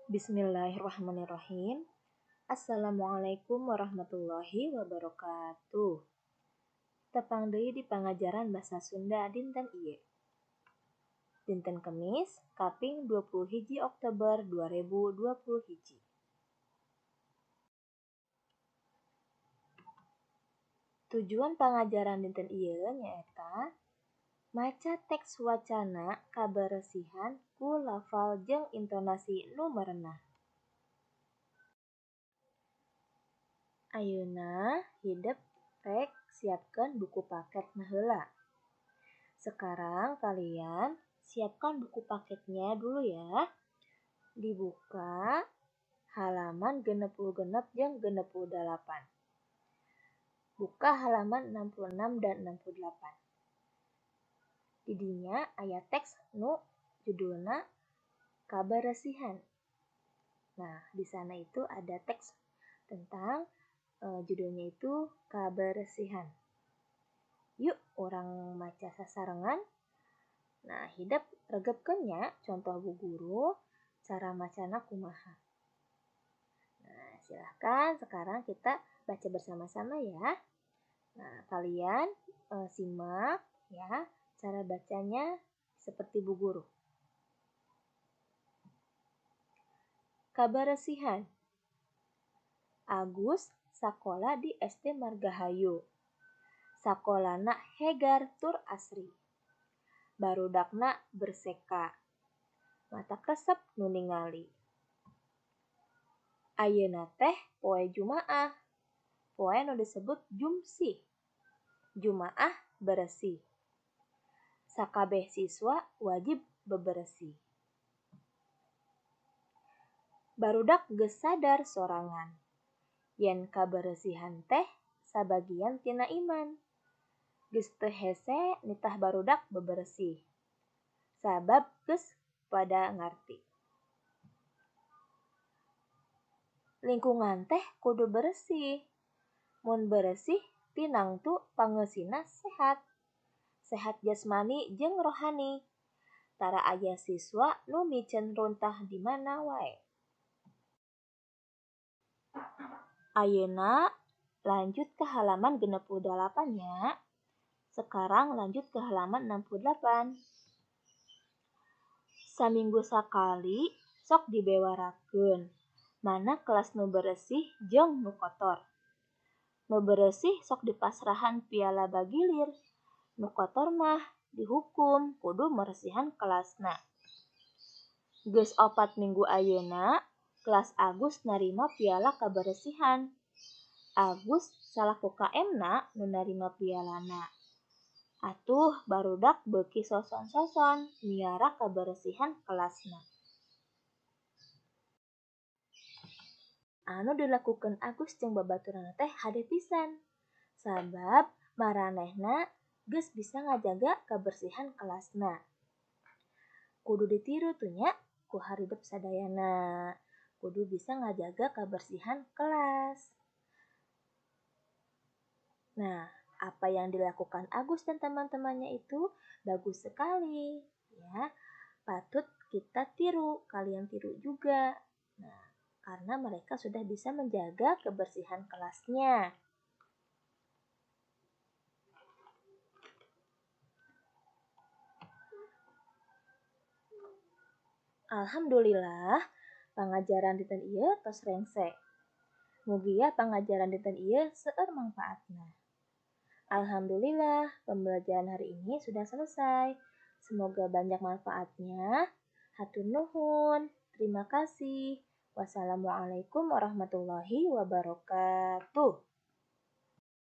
Bismillahirrahmanirrahim. Assalamualaikum warahmatullahi wabarakatuh. Tepang deui di pangajaran basa Sunda dinten ieu. Dinten Kemis, kaping 21 Oktober 2021. Tujuan pangajaran dinten ieu nyaeta maca teks wacana kabaresihan ku lafal jeung intonasi nu merenah. Ayeuna hidep rek siapkeun buku paketna heula. Sekarang kalian siapkan buku paketnya dulu ya. Dibuka halaman 66 jeung 68. Buka halaman 66 dan 68. Di dinya aya teks nu judulna kabaresihan. Nah, di sana itu ada teks tentang judulnya itu kabaresihan. Yuk orang maca sasarengan. Nah, hidep regepkeun nya contoh Bu Guru cara macana kumaha. Nah, silahkan sekarang kita baca bersama-sama ya. Nah, kalian simak ya cara bacanya seperti Bu Guru. Kabaresihan. Agus sakola di SD Margahayu. Sakolana hegar tur asri. Barudakna berseka. Mata kresep nu ningali. Ayeuna teh poe Jumaah. Poe nu disebut Jumsih. Jumaah beresih. Sakabeh siswa wajib beberesih. Barudak geus sadar sorangan. Yen kabaresihan teh sabagian tina iman. Geus teu hese nitah barudak beberesih. Sabab geus pada ngarti. Lingkungan teh kudu bersih. Mun beresih tinangtu pangeusina sehat. Sehat jasmani jeung rohani. Tara aya siswa nu micen runtah di mana wae. Ayeuna lanjut ke halaman 68 nya. Sekarang lanjut ke halaman 68. Saminggu sakali sok dibewarakeun. Mana kelas nu beresih jeung nu kotor. Nu beresih sok dipasrahan piala bagilir. Nu kotor mah dihukum kudu meresihan kelasna. Geus 4 minggu ayeuna kelas Agus narima piala kabaresihan. Agus salaku KM-na nu narima pialana. Atuh barudak beuki soson-soson miara kabaresihan kelasna. Anu dilakukeun Agus jeung babaturanna teh hade pisan. Sabab maranehna geus bisa ngajaga kabersihan kelasna. Kudu ditiru tuh nya ku haridep sadayana. Kudu bisa ngajaga kabersihan kelas. Nah, apa yang dilakukan Agus dan teman-temannya itu bagus sekali, ya. Patut kita tiru, kalian tiru juga. Nah, karena mereka sudah bisa menjaga kebersihan kelasnya. Alhamdulillah, pangajaran dinten ieu tos rengse. Mugia pangajaran dinten ieu seueur mangpaatna. Alhamdulillah, pembelajaran hari ini sudah selesai. Semoga banyak manfaatnya. Hatur nuhun. Terima kasih. Wassalamualaikum warahmatullahi wabarakatuh.